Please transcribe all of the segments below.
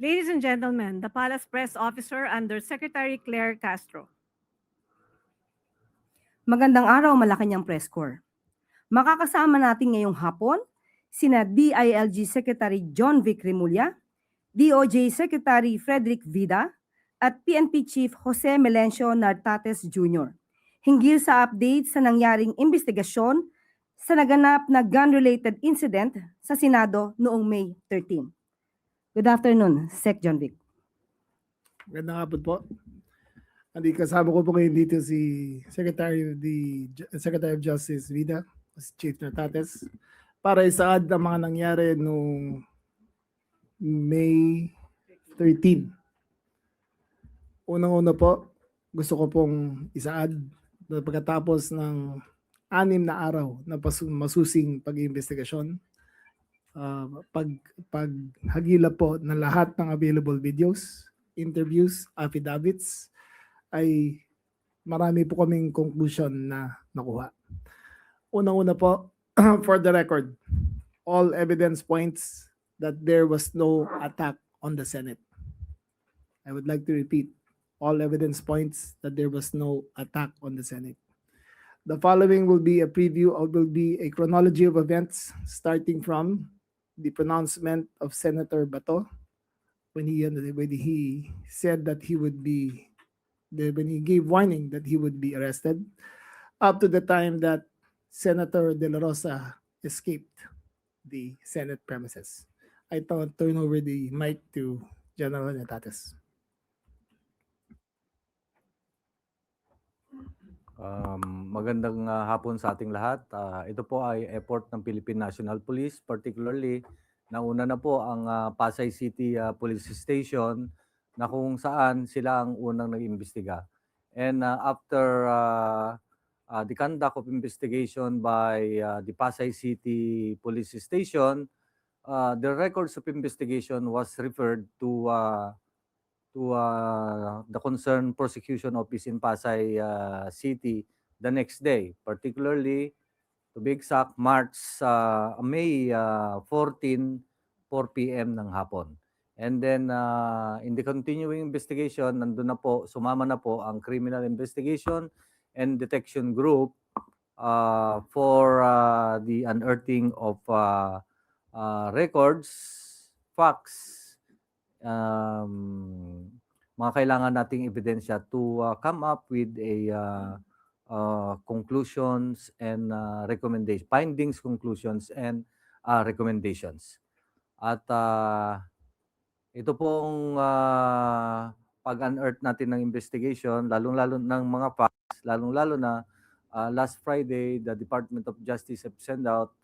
Ladies and gentlemen, the Palace Press Officer under Secretary Claire Castro. Magandang araw, Malacanang Press Corps. Makakasama natin ngayong hapon sina DILG Secretary John Vic Remulla, DOJ Secretary Frederick Vida, at PNP Chief Jose Melencio Nartates Jr. hinggil sa update sa nangyaring investigasyon sa naganap na gun-related incident sa Senado noong May 13. Good afternoon, Sec. John Vic. Magandang hapon po. Kasama ko po ngayon dito si Secretary of Justice Vida, si Chief Nartates, para isaad ang mga nangyari noong May 13. Unang-una po, gusto ko pong isaad na pagkatapos ng 6 na araw na masusing pag-iimbestigasyon, paghagila po ng lahat ng available videos, interviews, affidavits, ay marami po kaming conclusion na nakuha. Unang-una po, for the record, all evidence points that there was no attack on the Senate. I would like to repeat, all evidence points that there was no attack on the Senate. The following will be a chronology of events starting from the pronouncement of Senator Bato when he said that when he gave warning that he would be arrested, up to the time that Senator De La Rosa escaped the Senate premises. I turn over the mic to General Nartates. Magandang hapon sa ating lahat. Ito po ay effort ng Philippine National Police, particularly nauna na po ang Pasay City Police Station na kung saan sila ang unang nag-imbestiga. And after the conduct of investigation by the Pasay City Police Station, the records of investigation was referred to the concerned prosecution office in Pasay City the next day, particularly to be exact, May 14, 4 p.m. ng hapon. And then in the continuing investigation, nandun na po, sumama na po ang Criminal Investigation and Detection Group for the unearthing of records, facts, mga kailangan nating ebidensya to come up with a conclusions and recommendations, findings, conclusions, and recommendations. At ito pong pag-unearth natin ng investigation, lalong-lalo ng mga facts, lalong-lalo na last Friday, the Department of Justice have sent out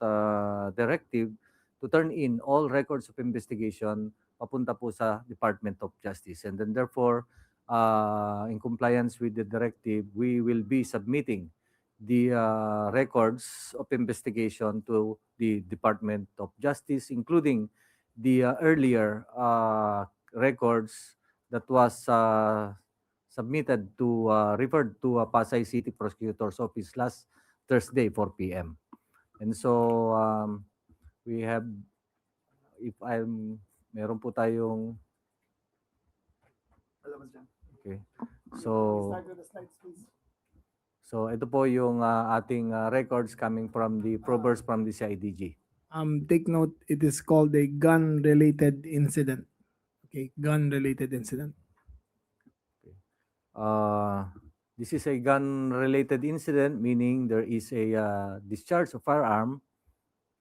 directive to turn in all records of investigation papunta po sa Department of Justice. And then therefore, in compliance with the directive, we will be submitting the records of investigation to the Department of Justice, including the earlier records that was submitted to referred to Pasay City Prosecutor's Office last Thursday 4 p.m. And so we have, meron po tayong okay. So ito po yung ating records coming from the probers from the CIDG. Take note, it is called a gun-related incident. Okay, gun-related incident. Okay. This is a gun-related incident, meaning there is a discharge of firearm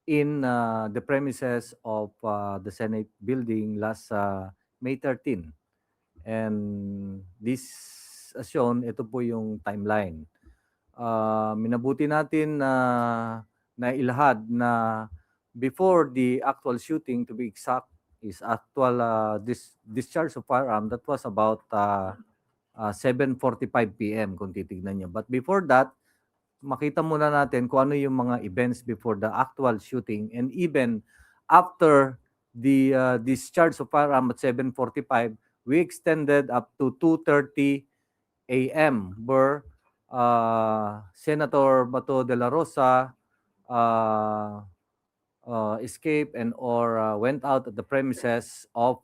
in the premises of the Senate building last May 13. And this, as shown, ito po yung timeline. Minabuti natin na ilahad na before the actual shooting, to be exact, is actual discharge of firearm, that was about 7:45 p.m. kung titignan nyo. But before that, makita muna natin kung ano yung mga events before the actual shooting, and even after the discharge of firearm at 7:45, we extended up to 2:30 a.m. where Senator Bato de la Rosa escaped and or went out at the premises of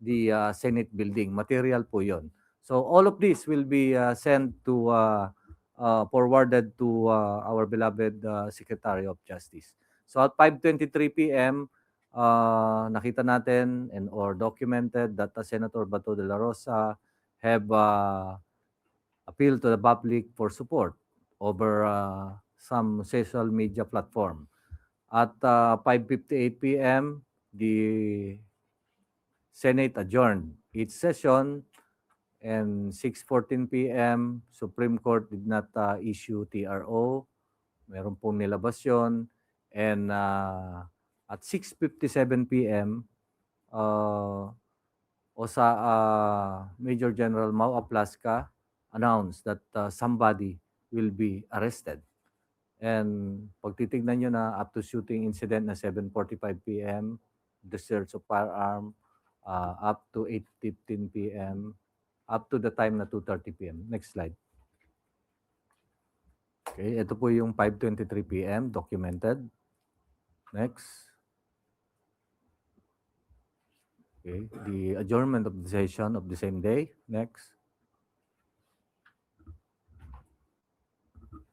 the Senate building. Material po yun. So all of this will be sent to forwarded to our beloved Secretary of Justice. So at 5:23 p.m. Nakita natin and or documented that Senator Bato de la Rosa have appealed to the public for support over some social media platform. At 5:58 p.m., the Senate adjourned its session, and 6:14 p.m., Supreme Court did not issue TRO. Meron pong nilabas yun. And at 6:57 p.m., Major General Mau Aplasca announced that somebody will be arrested. And pag titignan nyo na up to shooting incident na 7:45 p.m., the search of firearm, up to 8:15 p.m., up to the time na 2:30 p.m. Next slide. Okay, ito po yung 5:23 p.m. documented. Next. Okay, the adjournment of the session of the same day. Next.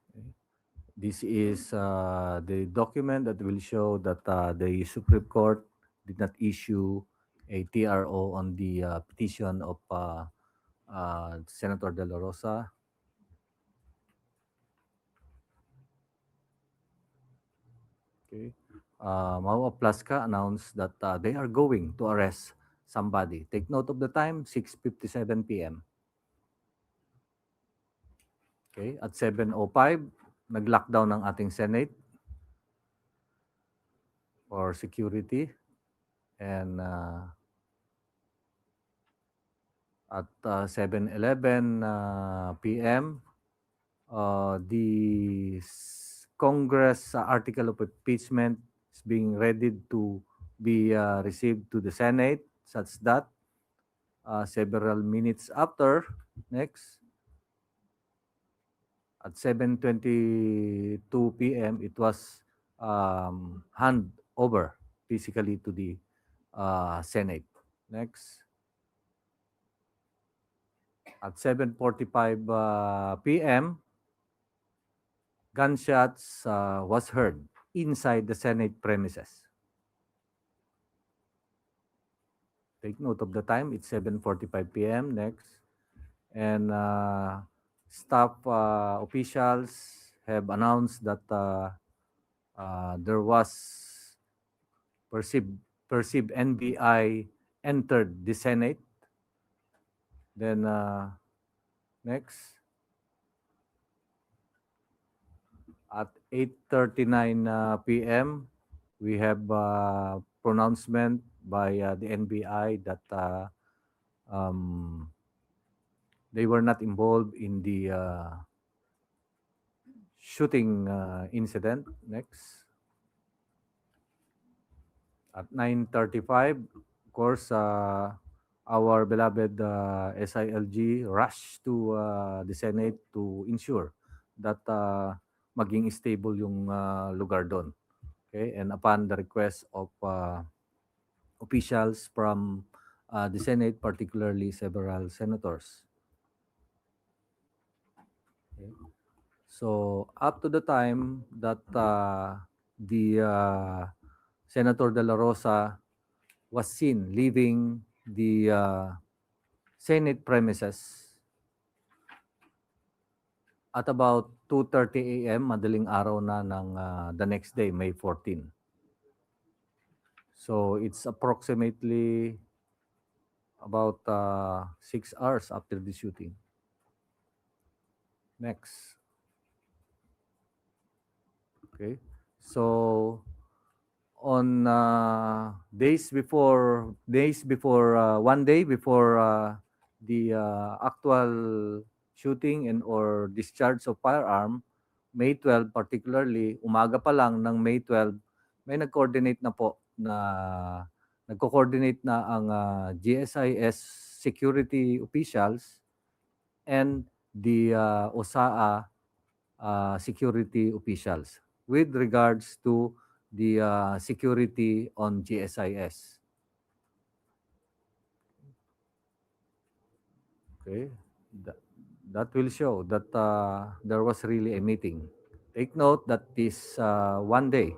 Okay. This is the document that will show that the Supreme Court did not issue a TRO on the petition of Senator De La Rosa. Okay. Mau Aplasca announced that they are going to arrest somebody. Take note of the time, 6:57 p.m. Okay, at 7:05, nag-lockdown ng ating Senate for security. And at 7:11 p.m., the Congress article of impeachment is being ready to be received to the Senate, such that several minutes after, next, at 7:22 p.m., it was hand over physically to the Senate. Next. At 7:45 p.m., gunshots was heard inside the Senate premises. Take note of the time, it's 7:45 p.m. Next. And staff officials have announced that there was perceived NBI entered the Senate. Then next. At 8:39 p.m., we have pronouncement by the NBI that they were not involved in the shooting incident. Next. At 9:35, of course, our beloved SILG rushed to the Senate to ensure that maging stable yung lugar doon. Okay, and upon the request of officials from the Senate, particularly several senators. Okay. So up to the time that the Senator De La Rosa was seen leaving the Senate premises at about 2:30 a.m., madaling araw na ng the next day, May 14. So it's approximately about 6 hours after the shooting. Next. Okay. So on days before, 1 day before the actual shooting and or discharge of firearm, May 12 particularly, umaga pa lang ng May 12, may nag-coordinate na po na nagko-coordinate na ang GSIS security officials and the OSAA security officials with regards to the security on GSIS. Okay, that, that will show that there was really a meeting. Take note that this one day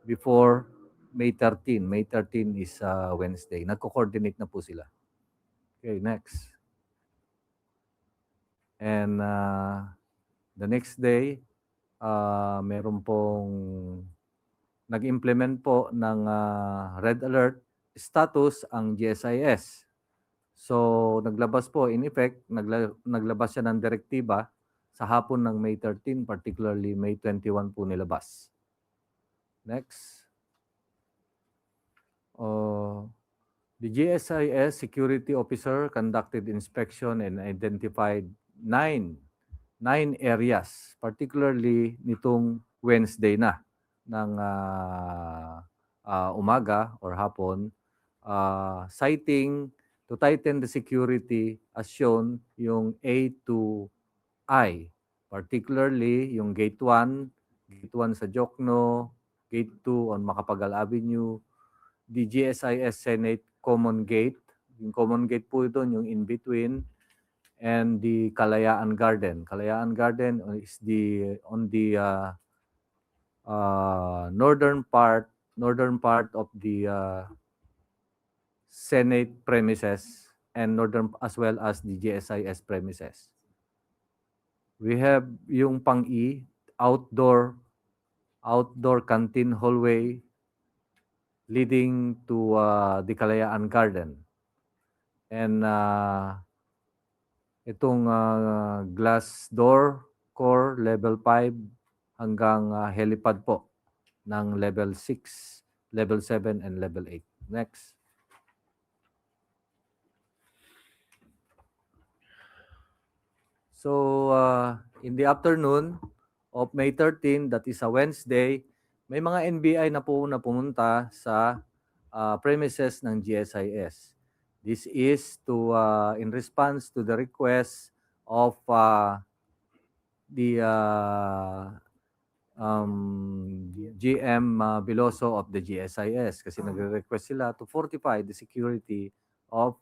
before May 13. May 13 is Wednesday. Nagko-coordinate na po sila. Okay, next. And the next day, meron pong nag-implement po ng red alert status ang GSIS. So, naglabas po, in effect, naglabas siya ng direktiba sa hapon ng May 13, particularly May 21 po nilabas. Next. The GSIS security officer conducted inspection and identified nine areas, particularly nitong Wednesday na ng umaga or hapon, citing to tighten the security as shown yung A to I, particularly yung Gate 1 sa Jokno, Gate 2 on Macapagal Avenue, the GSIS Senate Common Gate, yung Common Gate po ito, yung in between, and the Kalayaan Garden. Kalayaan Garden is on the northern part of the Senate premises and northern as well as the GSIS premises. We have yung pang-E, outdoor canteen hallway leading to the Kalayaan Garden. And itong glass door core level 5 hanggang helipad po ng level 6, level 7 and level 8. Next. So in the afternoon of May 13, that is a Wednesday, may mga NBI na po na pumunta sa premises ng GSIS. This is to in response to the request of the GM Biloso of the GSIS kasi nagre-request sila to fortify the security of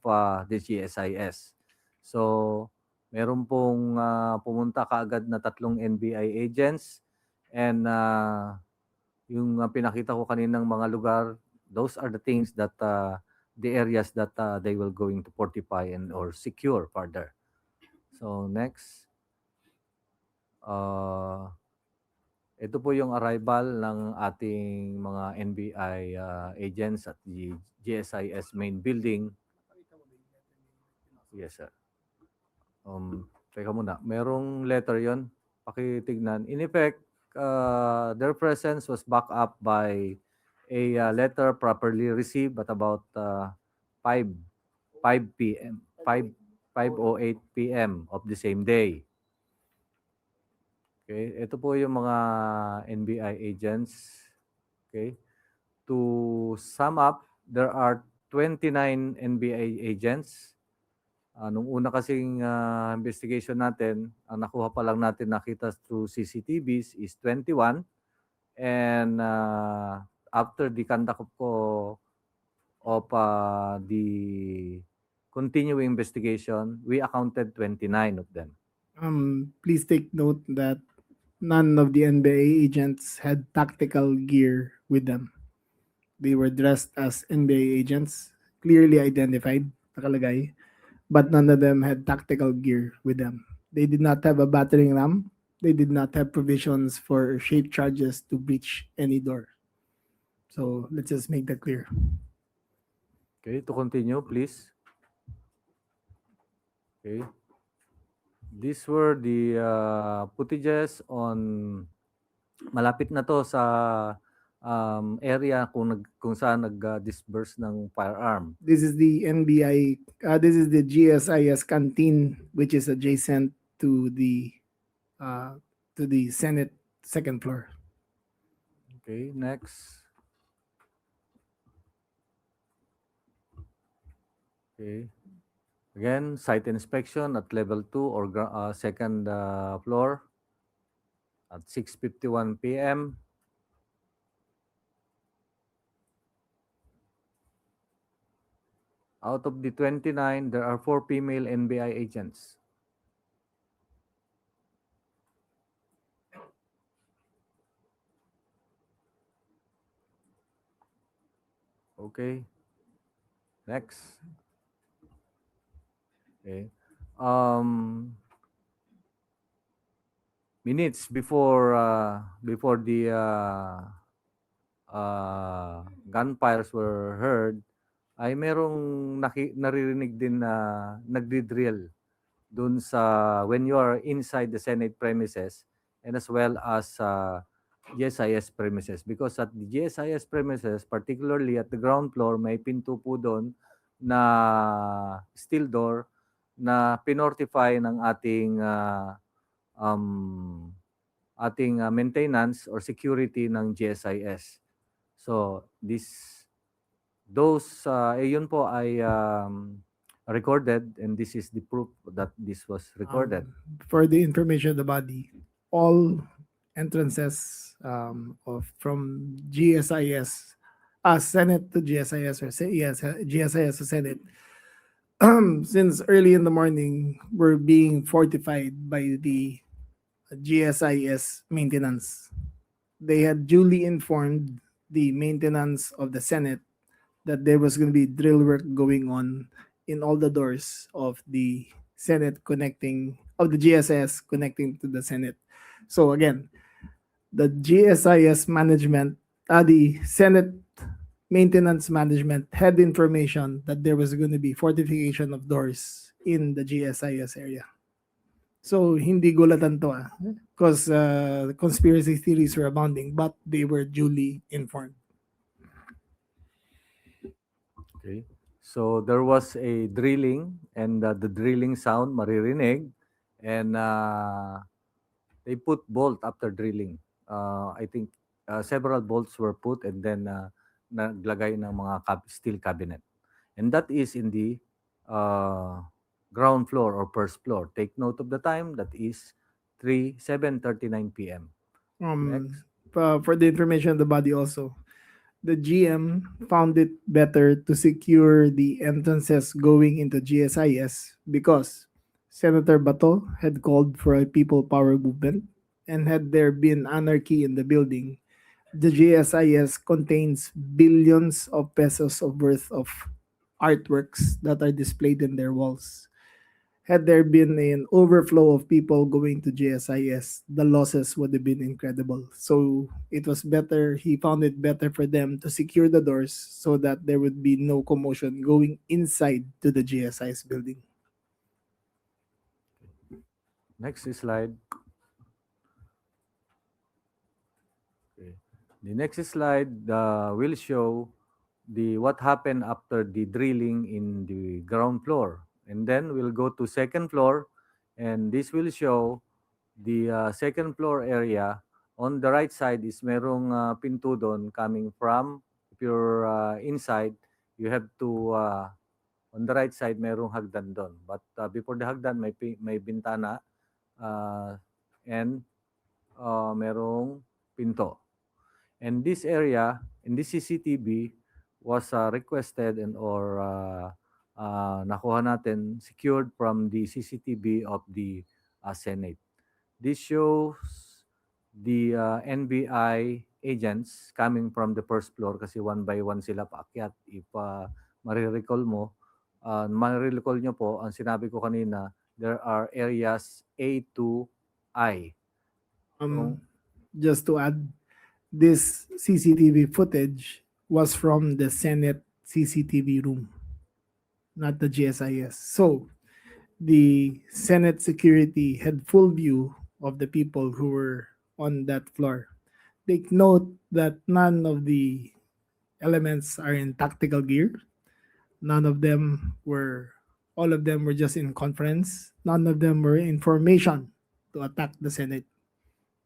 the GSIS. So meron pong pumunta kaagad na 3 NBI agents and yung pinakita ko kaninang mga lugar, those are the things that the areas that they will going to fortify and or secure further. So next. Ito po yung arrival ng ating mga NBI agents at the GSIS main building. Yes, sir. Teka muna, merong letter yon, pakitignan. In effect, their presence was backed up by a letter properly received at about 5 p.m. 5:08 p.m. of the same day. Okay, ito po yung mga NBI agents. Okay. To sum up, there are 29 NBI agents. Nung una kasing investigation natin, ang nakuha pa lang natin nakita through CCTVs is 21. And after the conduct of the continuing investigation, we accounted 29 of them. Please take note that none of the NBI agents had tactical gear with them. They were dressed as NBI agents, clearly identified, nakalagay, but none of them had tactical gear with them. They did not have a battering ram. They did not have provisions for shape charges to breach any door. So let's just make that clear. Okay, to continue, please. Okay. These were the footages on malapit na to sa area kung saan nag-disburse ng firearm. This is the NBI, this is the GSIS canteen, which is adjacent to the Senate second floor. Okay, next. Okay. Again, site inspection at level 2 or second floor at 6:51 p.m. Out of the 29, there are 4 female NBI agents. Okay. Next. Okay. Minutes before the gunfires were heard, ay merong naririnig din na nagdi-drill dun sa when you are inside the Senate premises and as well as GSIS premises, because at the GSIS premises, particularly at the ground floor, may pinto po doon na steel door na pinortify ng ating maintenance or security ng GSIS. So yun po ay recorded, and this is the proof that this was recorded. For the information of the body, all entrances from GSIS, Senate to GSIS, or GSIS to Senate, since early in the morning, were being fortified by the GSIS maintenance. They had duly informed the maintenance of the Senate that there was going to be drill work going on in all the doors of the Senate of the GSIS connecting to the Senate. So again, the GSIS management, the Senate maintenance management had information that there was going to be fortification of doors in the GSIS area. So hindi gulatan to because conspiracy theories were abounding, but they were duly informed. Okay. So there was a drilling, and the drilling sound maririnig, and they put bolt after drilling. I think several bolts were put, and then naglagay ng mga steel cabinet. And that is in the ground floor or first floor. Take note of the time. That is 7:39 p.m. Next. For the information of the body also, the GM found it better to secure the entrances going into GSIS because Senator Bato had called for a people power movement, and had there been anarchy in the building, the GSIS contains billions of pesos of worth of artworks that are displayed in their walls. Had there been an overflow of people going to GSIS, the losses would have been incredible. So it was better, he found it better for them to secure the doors so that there would be no commotion going inside to the GSIS building. Next slide. Okay. The next slide will show what happened after the drilling in the ground floor. And then we'll go to second floor, and this will show the second floor area. On the right side is merong pinto doon coming from, if you're inside, you have to, on the right side, merong hagdan doon. But before the hagdan, may bintana and merong pinto. And this area, in this CCTV, was requested or nakuha natin, secured from the CCTV of the Senate. This shows the NBI agents coming from the first floor kasi one by one sila paakyat. If marirecall nyo po, ang sinabi ko kanina, there are areas A to I. Just to add, this CCTV footage was from the Senate CCTV room, not the GSIS. So the Senate security had full view of the people who were on that floor. Take note that none of the elements are in tactical gear. All of them were just in conference. None of them were in formation to attack the Senate.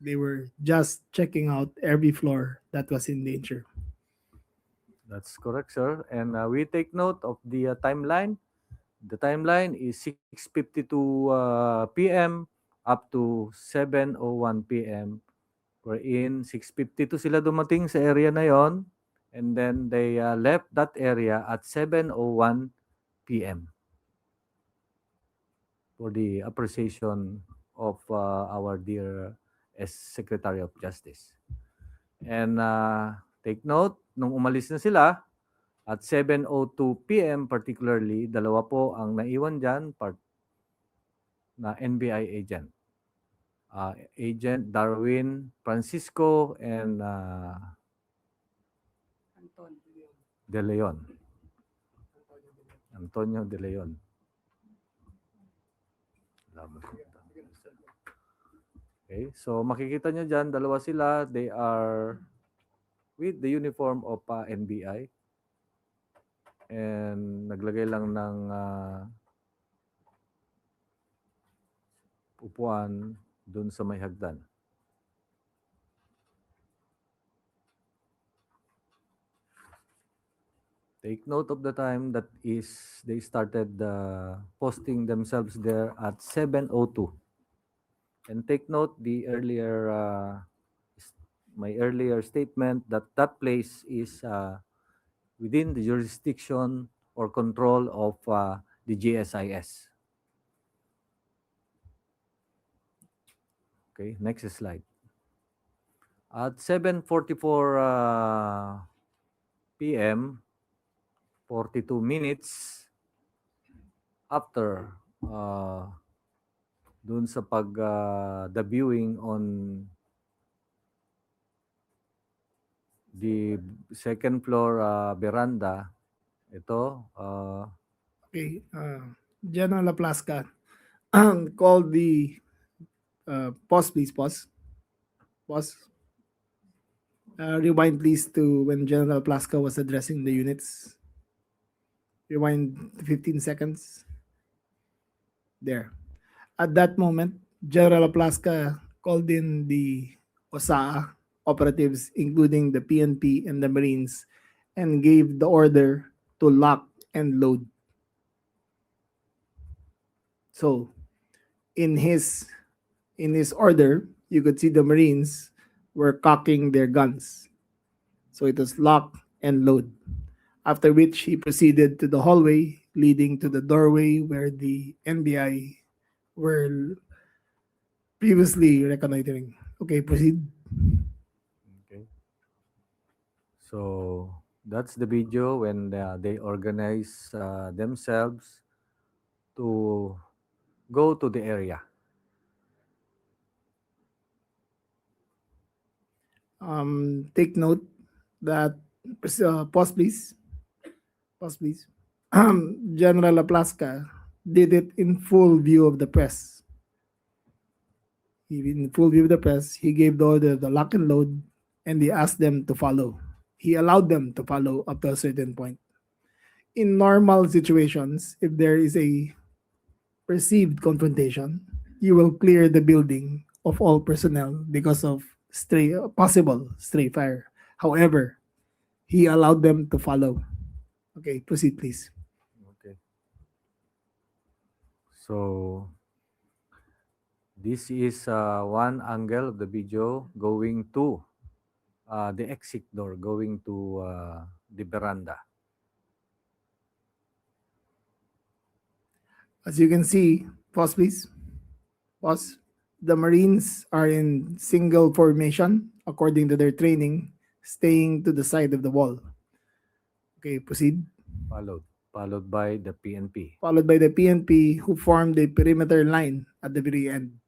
They were just checking out every floor that was in danger. That's correct, sir. And we take note of the timeline. The timeline is 6:52 p.m. up to 7:01 p.m. Wherein 6:52 sila dumating sa area na yon, and then they left that area at 7:01 p.m. for the appreciation of our dear Secretary of Justice. And take note, nung umalis na sila, at 7:02 p.m. particularly, dalawa po ang naiwan dyan, na NBI agent. Agent Darwin Francisco and De Leon. Antonio De Leon. Okay, so makikita nyo dyan, dalawa sila. They are with the uniform of NBI. And naglagay lang ng upuan dun sa may hagdan. Take note of the time that is they started posting themselves there at 7:02. And take note the earlier my earlier statement that that place is within the jurisdiction or control of the GSIS. Okay, next slide. At 7:44 p.m., 42 minutes after dun sa debuting on the second floor veranda, ito, Okay, General Laplasca called the pause, please, pause. Pause. Rewind, please, to when General Plaska was addressing the units. Rewind 15 seconds. There. At that moment, General Plaska called in the OSAA operatives, including the PNP and the Marines, and gave the order to lock and load. So, in his order, you could see the Marines were cocking their guns. So it was lock and load. After which he proceeded to the hallway leading to the doorway where the NBI were previously reconnoitering. Okay, proceed. okay. So that's the video when they organize themselves to go to the area. Take note that pause, please. Pause, please. General Laplaska did it in full view of the press. In full view of the press, he gave the order, the lock and load, and he asked them to follow. He allowed them to follow up to a certain point. In normal situations, if there is a perceived confrontation, you will clear the building of all personnel because of possible stray fire. However, he allowed them to follow. Okay, proceed, please. Okay. So this is one angle of the video going to the exit door, going to the veranda. As you can see, pause, please. Pause. The Marines are in single formation according to their training, staying to the side of the wall. Okay, proceed. Followed by the PNP. Followed by the PNP, who formed a perimeter line at the very end,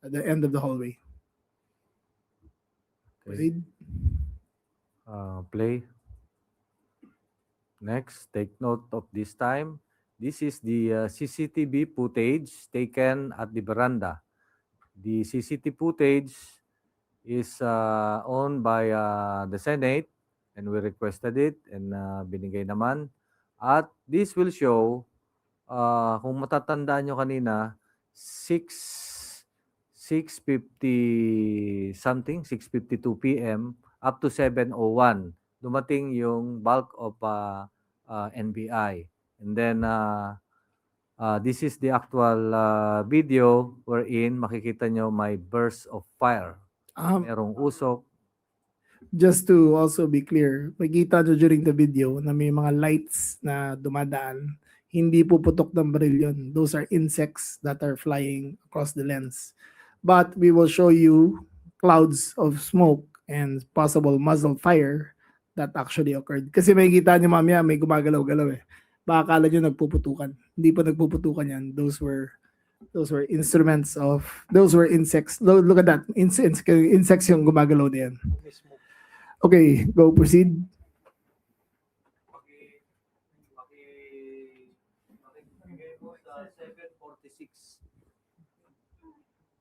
at the end of the hallway. Okay. Proceed. Play. Next, take note of this time. This is the CCTV footage taken at the veranda. The CCTV footage is owned by the Senate, and we requested it, and binigay naman. At this will show, kung matatandaan nyo kanina, 6:50 something, 6:52 p.m. up to 7:01, dumating yung bulk of NBI. And then, this is the actual video wherein makikita nyo may burst of fire. Merong usok. Just to also be clear, makita nyo during the video na may mga lights na dumadaan. Hindi puputok ng baril yun. Those are insects that are flying across the lens. But we will show you clouds of smoke and possible muzzle fire that actually occurred. Kasi may kita niyo mamaya may gumagalaw-galaw eh. Baka akala niyo nagpuputukan. Hindi pa nagpuputukan yan. Those were instruments of, those were insects. Look at that. Insects yung gumagalaw na yan. Okay, go proceed.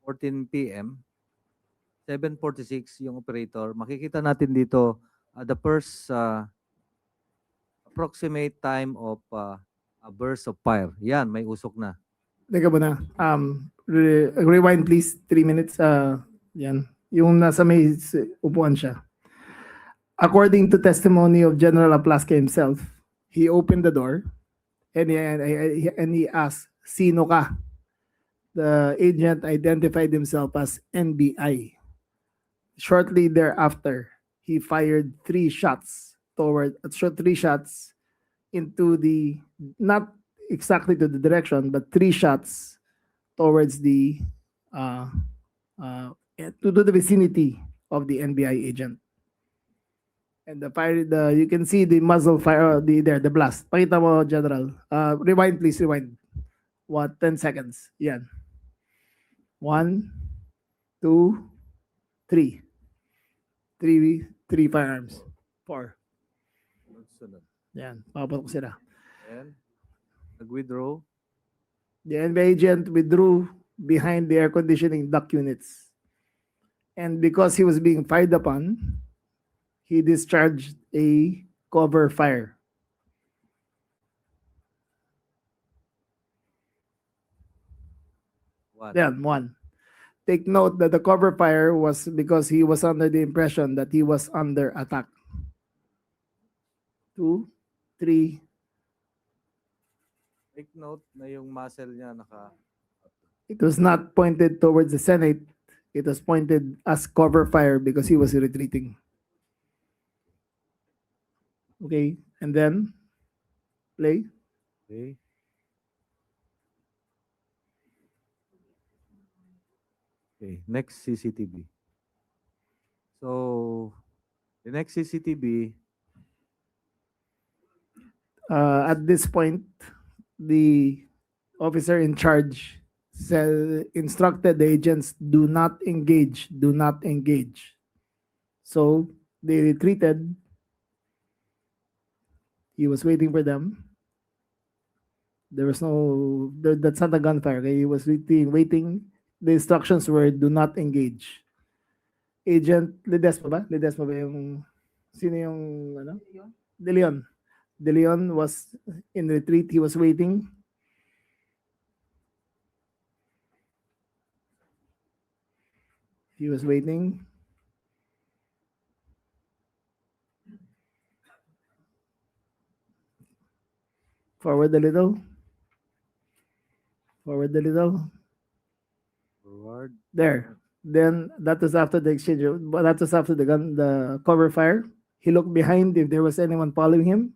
14 p.m. 7:46 yung operator. Makikita natin dito the first approximate time of a burst of fire. Yan, may usok na. Teka muna. Rewind please. 3 minutes. Yan. Yung nasa may upuan siya. According to testimony of General Aplaska himself, he opened the door and he asked, "Sino ka?" The agent identified himself as NBI. Shortly thereafter, he fired 3 shots into the, not exactly to the direction, but 3 shots towards the to the vicinity of the NBI agent. And you can see the muzzle fire, the blast. Pakita mo, General. Rewind please, rewind. 10 seconds. Yan. 1, 2, 3. 3 firearms. 4. Yan, papatok sila. And nag-withdraw. The NBI agent withdrew behind the air conditioning duct units. And because he was being fired upon, he discharged a cover fire. Then 1. Take note that the cover fire was because he was under the impression that he was under attack. 2, 3. Take note na yung muzzle niya It was not pointed towards the Senate. It was pointed as cover fire because he was retreating. Okay, and then play. Okay. Okay, next CCTV. So, the next CCTV, At this point, the officer in charge instructed the agents, do not engage, do not engage. So they retreated. He was waiting for them. There was that's not a gunfire. Okay? He was waiting. The instructions were, do not engage. Agent Ledesma ba? Ledesma ba yung, sino yung, ano? De Leon. De Leon was in retreat. He was waiting. He was waiting. Forward a little. Forward a little. forward. There. Then that was after the exchange. That was after the cover fire. He looked behind if there was anyone following him,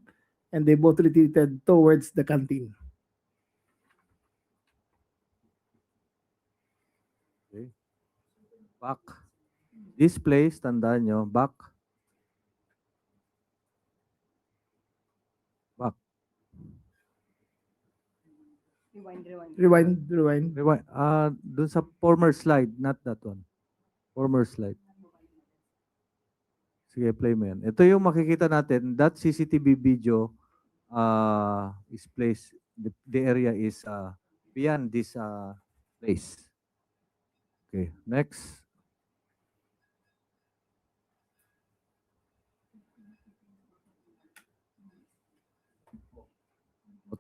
and they both retreated towards the canteen. Okay. Back. This place, tandaan nyo, back. Back. Rewind. Rewind. Dun sa former slide, not that one. Former slide. Sige, play mo yan. Ito yung makikita natin. That CCTV video is placed, the area is beyond this place. Okay, next.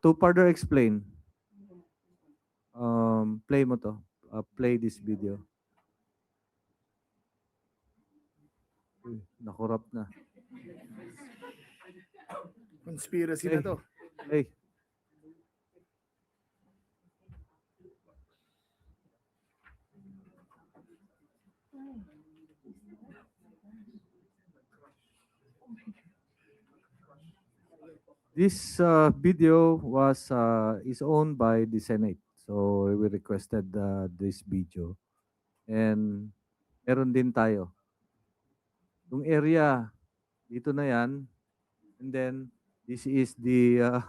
To further explain, play mo to. Play this video. Uy, nakorap na. Conspiracy na to. Play. This video is owned by the Senate. So we requested this video. And meron din tayo. Yung area, dito na yan. And then, this is the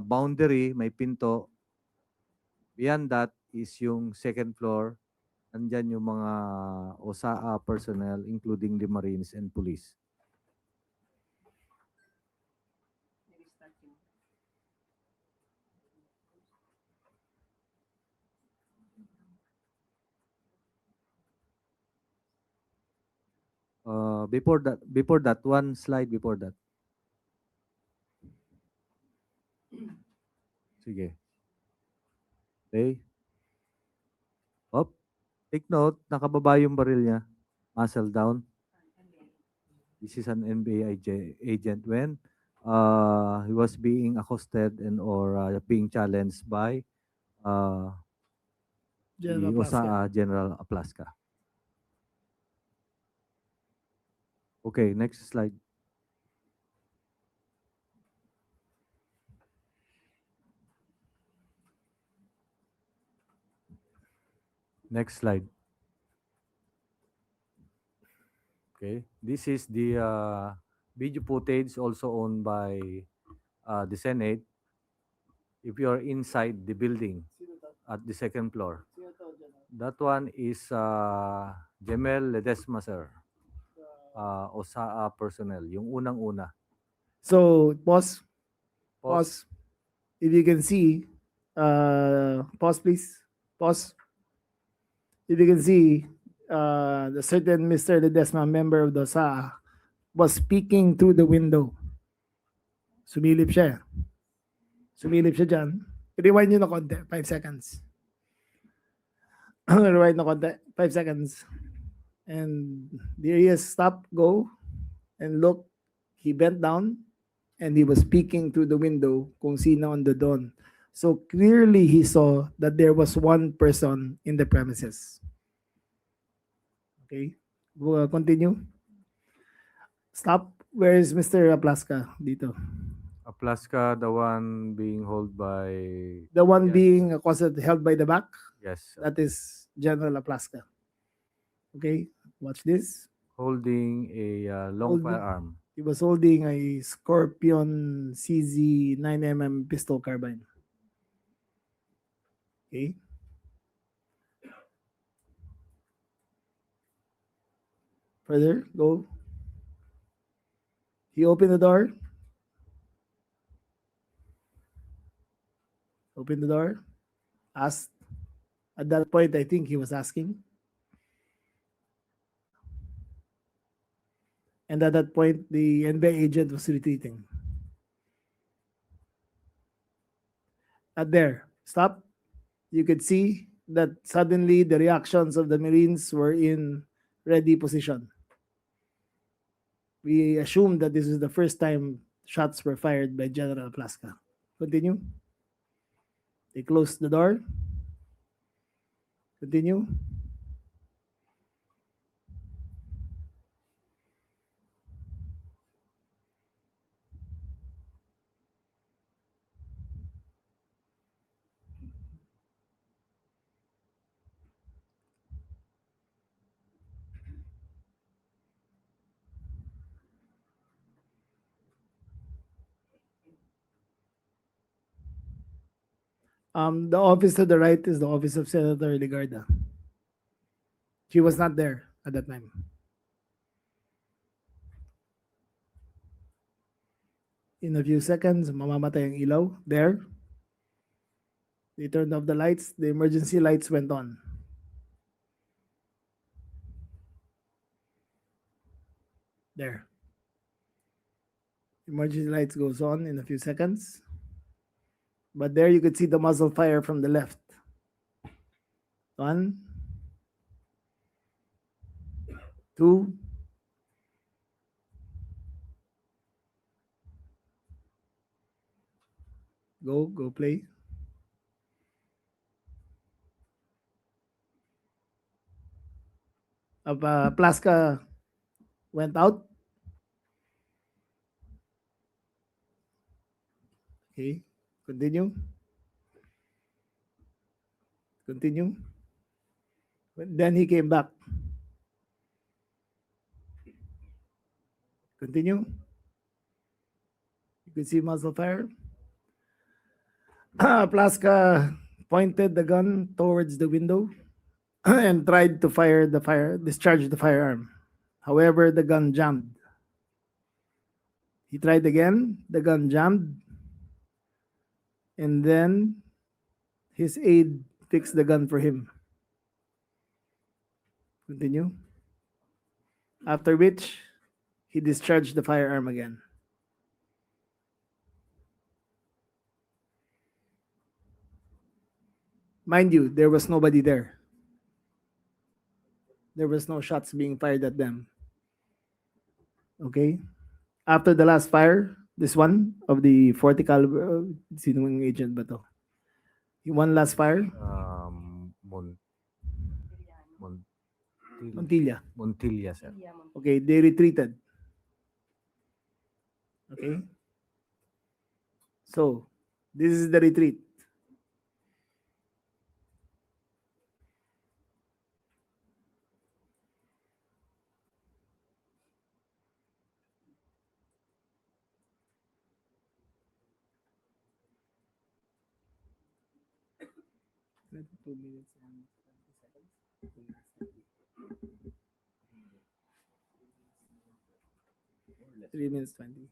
boundary, may pinto. Beyond that is yung second floor. Andyan yung mga OSAA personnel, including the Marines and Police. Before that, one slide before that. Sige. Okay. Op. Take note, nakababa yung baril niya. Muzzle down. This is an NBI agent when he was being accosted and or being challenged by General the Plaska. OSAA General Aplaska. Okay, next slide. Next slide. Okay, this is the video footage also owned by the Senate. If you are inside the building at the second floor, that one is Jemel Ledesma, sir. OSAA personnel, yung unang-una. So, pause. Pause. Pause. If you can see, pause please. Pause. If you can see, the certain Mr. Ledesma, member of the SAA, was speaking through the window. Sumilip siya. Sumilip siya dyan. Rewind nyo na konti. 5 seconds. Rewind na konti. 5 seconds. And there he is. Stop, go, and look. He bent down and he was peeking through the window kung sino on the dawn. So clearly he saw that there was one person in the premises. Okay, we'll continue. Stop. Where is Mr. Aplaska dito? Aplaska, the one being held by... The one Yes. being accosted, held by the back, Yes, that is General Aplaska. Okay, watch this. holding a long Holding- firearm. He was holding a Scorpion CZ 9mm pistol carbine. Okay. Further, go. He opened the door. Opened the door. Asked. At that point, I think he was asking. And at that point, the NBI agent was retreating. At there, stop. You could see that suddenly the reactions of the Marines were in ready position. We assumed that this is the first time shots were fired by General Plaska. Continue. They closed the door. Continue. The office to the right is the office of Senator Ligarda. She was not there at that time. In a few seconds, mamamatay ang ilaw. There. They turned off the lights. The emergency lights went on. There. Emergency lights goes on in a few seconds. But there you could see the muzzle fire from the left. 1, 2, go play. Plaska went out. Okay, continue. Continue. Then he came back. Continue. You can see muzzle fire. Plaska pointed the gun towards the window and tried to discharge the firearm. However, the gun jammed. He tried again, the gun jammed, and then his aide fixed the gun for him. Continue. After which, he discharged the firearm again. Mind you, there was nobody there. There was no shots being fired at them. Okay? After the last fire, this one of the 40 caliber, sinong agent ba to? Yung one last fire, Montilla. Montilla, sir. Okay, they retreated. Okay? So, this is the retreat. Two minutes and 20 seconds. 3 minutes 20.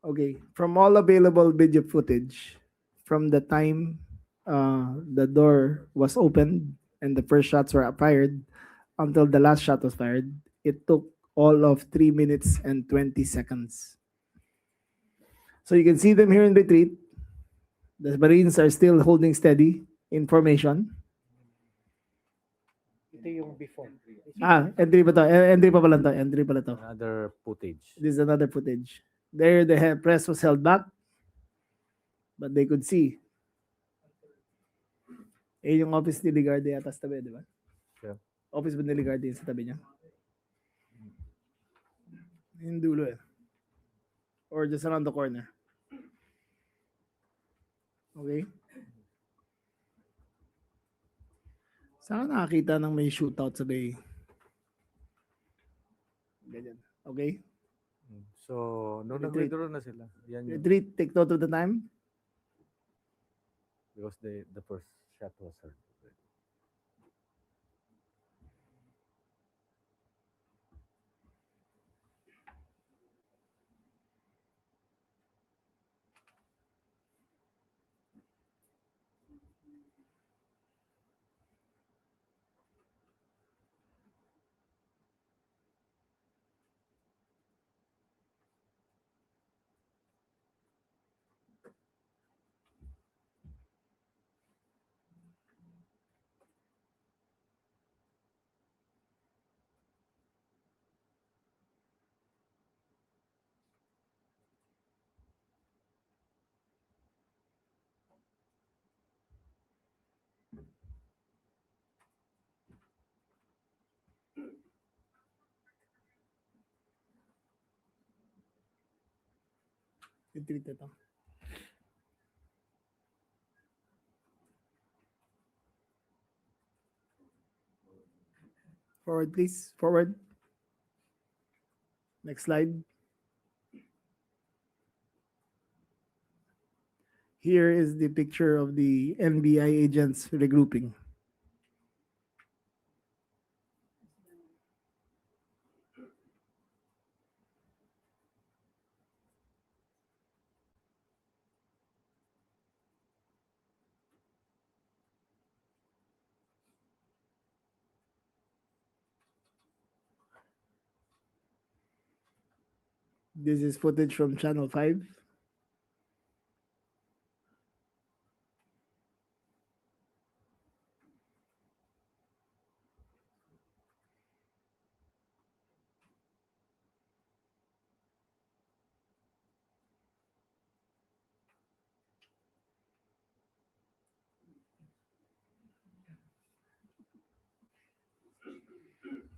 Okay, from all available video footage, from the time the door was opened and the first shots were fired until the last shot was fired, it took all of 3 minutes and 20 seconds. So you can see them here in retreat. The Marines are still holding steady in formation. Ito yung before. Entry pa to. Entry pa pala to. Entry pala to. Another footage. This is another footage. There, the press was held back, but they could see. Yung office ni Ligarde yata sa tabi, di ba? Sure. Office ba ni Ligarde sa tabi niya? Yung dulo eh. Or just around the corner. Okay? Saan ka nakakita ng may shootout sa bay? Ganyan. Okay? So, nung Retreat. nag-withdraw na sila, yan yung, Retreat, take note of the time. because the first shot was heard. Retreat ito. Forward, please. Forward. Next slide. Here is the picture of the NBI agents regrouping. This is footage from Channel 5.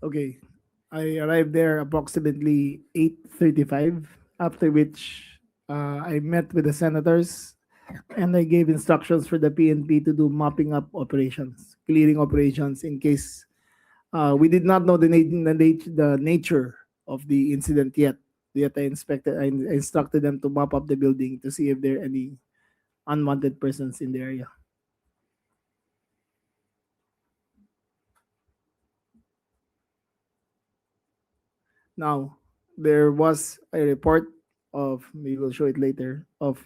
Okay, I arrived there approximately 8:35. after which I met with the senators and I gave instructions for the PNP to do mopping up operations, clearing operations in case we did not know the nature of the incident yet. Yet I instructed them to mop up the building to see if there are any unwanted persons in the area. Now, there was a report of, we will show it later, of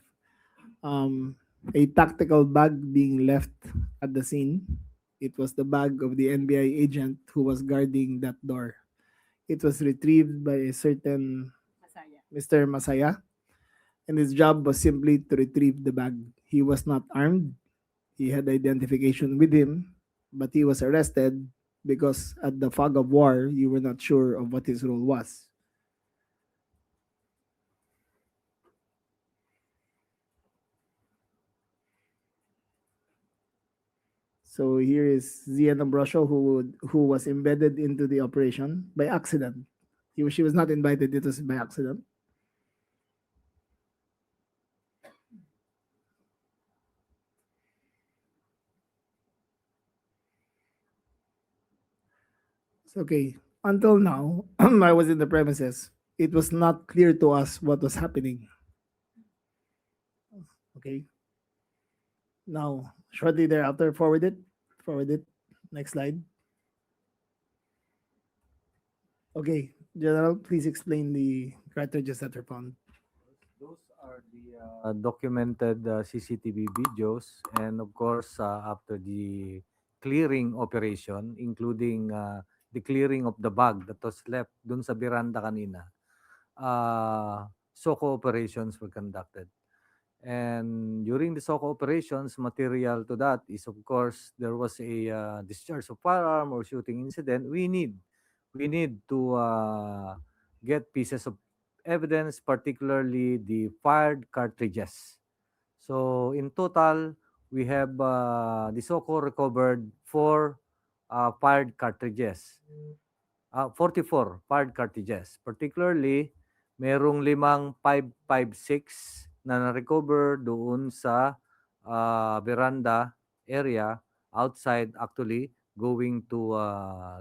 a tactical bag being left at the scene. It was the bag of the NBI agent who was guarding that door. It was retrieved by a certain Mr. Masaya, and his job was simply to retrieve the bag. He was not armed. He had identification with him, but he was arrested because at the fog of war, you were not sure of what his role was. So here is Zian Ambrosio, who was embedded into the operation by accident. She was not invited, it was by accident. Okay, until now, I was in the premises. It was not clear to us what was happening. Okay. Now, shortly thereafter, forward it. Next slide. Okay, General, please explain the cartridges that were found. Those are the documented CCTV videos, and of course, after the clearing operation, including the clearing of the bag that was left dun sa veranda kanina, SOCO operations were conducted. And during the SOCO operations, material to that is, of course, there was a discharge of firearm or shooting incident. We need to get pieces of evidence, particularly the fired cartridges. So in total, we have the SOCO recovered 4 fired cartridges. 44 fired cartridges. Particularly, merong 5 5.56 na na-recover doon sa veranda area outside, actually going to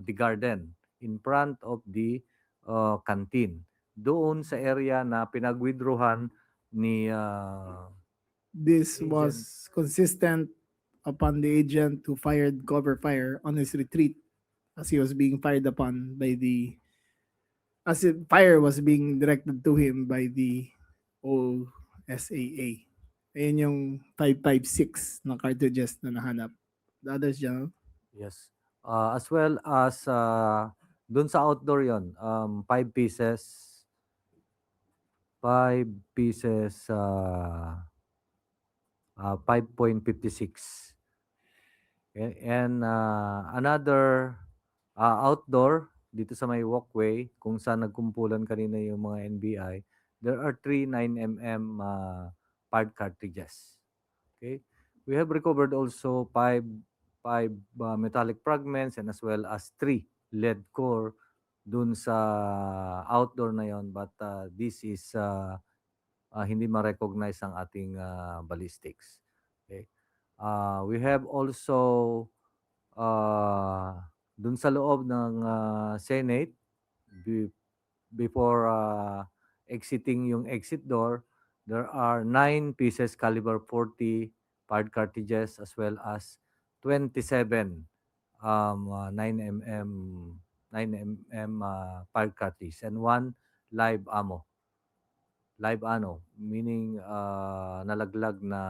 the garden in front of the canteen. Doon sa area na pinag-withdrawhan ni This agent. was consistent upon the agent who fired cover fire on his retreat as he was being fired upon by as if fire was being directed to him by the OSAA. Ayun yung 5.56 na cartridges na nahanap. The others, General? Yes. As well as doon sa outdoor yon, 5 pieces 5.56. Okay. And another outdoor dito sa may walkway kung saan nagkumpulan kanina yung mga NBI, there are 3 9mm fired cartridges. Okay. We have recovered also 5 metallic fragments and as well as 3 lead core dun sa outdoor na yon, but this is hindi ma-recognize ang ating ballistics. Okay. We have also dun sa loob ng Senate before exiting yung exit door, there are 9 pieces caliber 40 fired cartridges as well as 27 9mm fired cartridge and 1 live ammo. Live ammo, meaning nalaglag na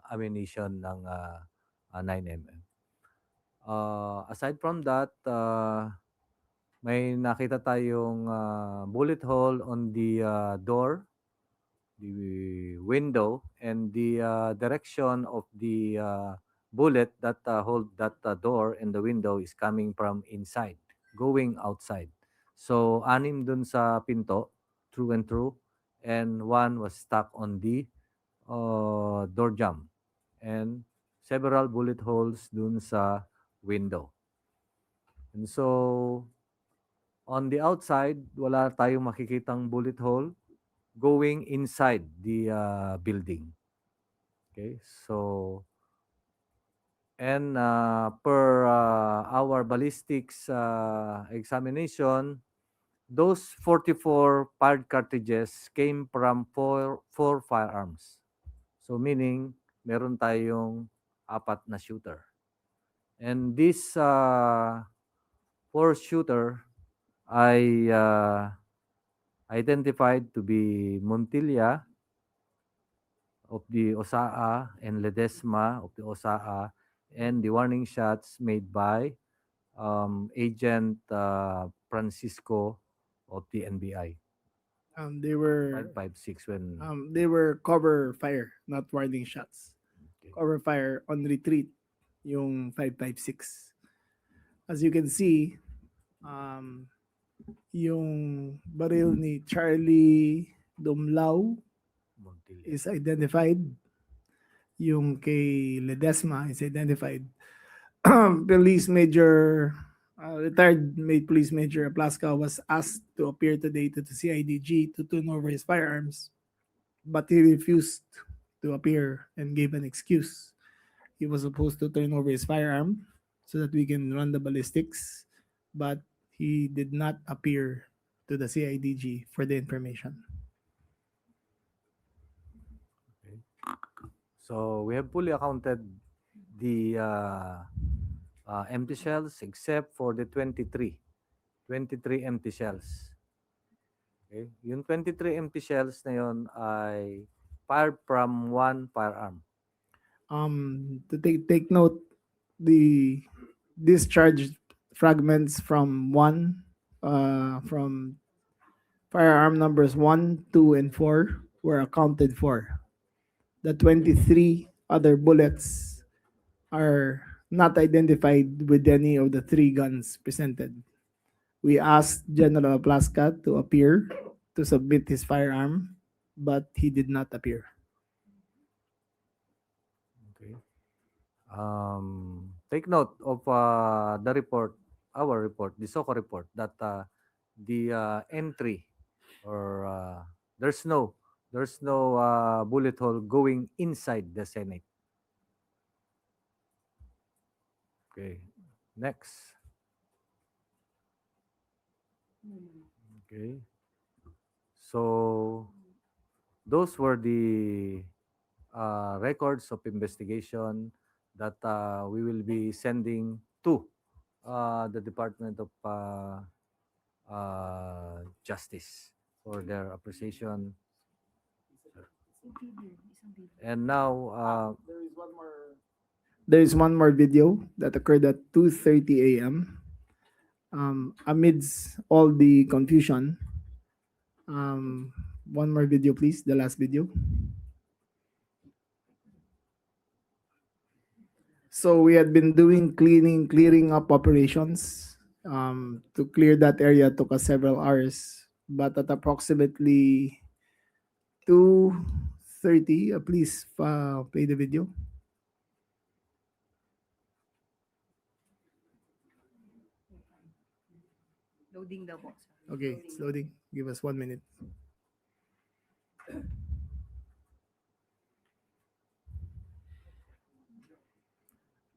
ammunition ng 9mm. Aside from that, may nakita tayong bullet hole on the door, the window, and the direction of the bullet that hold that door and the window is coming from inside, going outside. So 6 dun sa pinto, through and through, and 1 was stuck on the door jamb, and several bullet holes dun sa window. And so on the outside, wala tayong makikitang bullet hole. going inside the building. Okay, so and per our ballistics examination, those 44 fired cartridges came from four firearms. So meaning, meron tayong 4 na shooter. And this 4 shooter ay identified to be Montilla of the OSAA and Ledesma of the OSAA, and the warning shots made by Agent Francisco of the NBI. They were 556 when they were cover fire, not warning shots. okay. Cover fire on retreat, yung 556. As you can see, yung baril ni Charlie Dumlao Montilla. is identified. Yung kay Ledesma is identified. Police Major, retired Police Major Plaska was asked to appear today to the CIDG to turn over his firearms, but he refused to appear and gave an excuse. He was supposed to turn over his firearm so that we can run the ballistics, but he did not appear to the CIDG for the information. So we have fully accounted the empty shells except for the 23 empty shells. Okay? Yung 23 empty shells na yon ay fired from one firearm. To take note, the discharged fragments from from firearm numbers 1, 2, and 4 were accounted for. The 23 other bullets are not identified with any of the 3 guns presented. We asked General Plaska to appear to submit his firearm, but he did not appear. Okay. Take note of the report, our report, the SOCO report, that the entry or there's no bullet hole going inside the Senate. Okay. Next. Okay. So those were the records of investigation that we will be sending to the Department of Justice for their appreciation. And now, There is one more video that occurred at 2:30 a.m. Amidst all the confusion, one more video, please. The last video. So we had been doing clearing up operations. To clear that area took us several hours, but at approximately 2:30, please play the video. Loading daw po. Okay, it's loading. Give us 1 minute.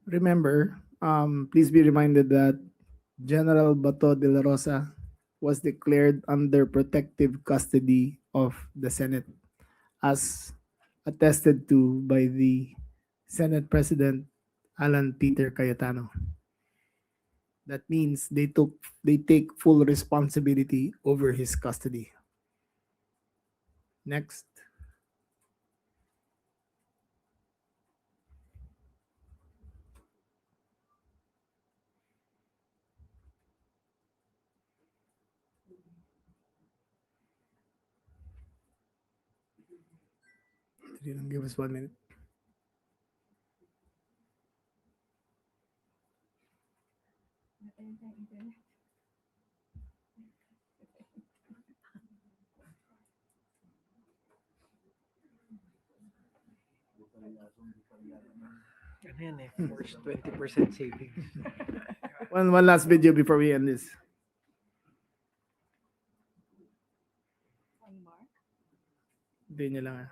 Remember, please be reminded that General Bato de la Rosa was declared under protective custody of the Senate, as attested to by the Senate President Alan Peter Cayetano. That means they take full responsibility over his custody. Next. Give us 1 minute. Ano yan eh, forced 20% savings. One last video before we end this. Hintayin niyo lang.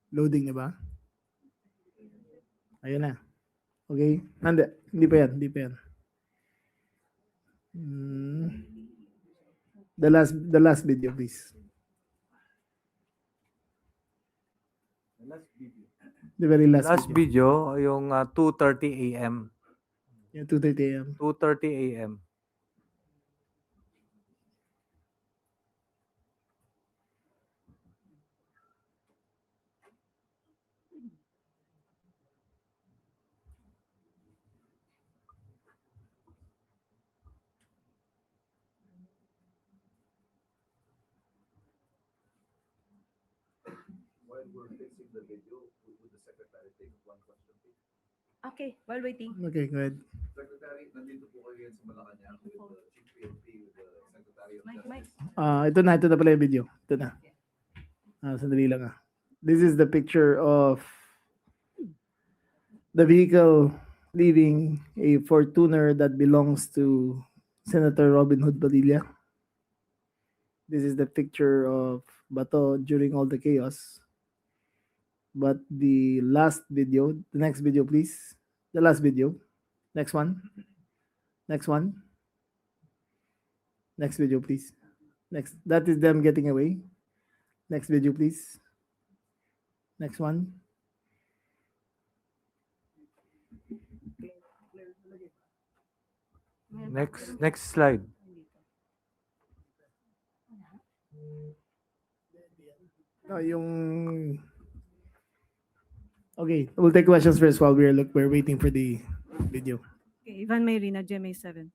Loading na ba? Ayun na. Okay. Hindi pa yan. Hindi pa yan. The last video, please. The very last, Last video. video, yung 2:30 a.m. Yung 2:30 a.m. 2:30 a.m. Okay, while waiting. Okay, go ahead. Mike. Ito na pala yung video. Ito na. Sandali lang. This is the picture of the vehicle leaving a Fortuner that belongs to Senator Robin Hood Padilla. This is the picture of Bato during all the chaos. But the last video, the next video, please. The last video. Next one. Next one. Next video, please. Next. That is them getting away. Next video, please. Next one. Next slide. Yung okay, we'll take questions first while we're waiting for the video. Okay, Ivan Mayrina, GMA 7.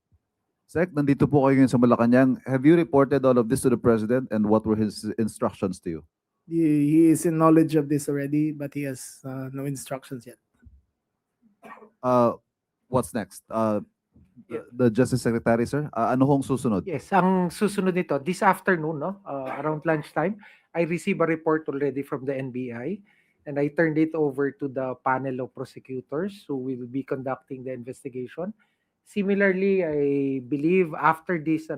Sec, nandito po kayo ngayon sa Malacanang. Have you reported all of this to the President and what were his instructions to you? He is in knowledge of this already, but he has no instructions yet. What's next? The Justice Secretary, sir? Ano hong susunod? Yes, ang susunod nito, this afternoon, no, around lunchtime, I received a report already from the NBI and I turned it over to the panel of prosecutors who will be conducting the investigation. Similarly, I believe after this,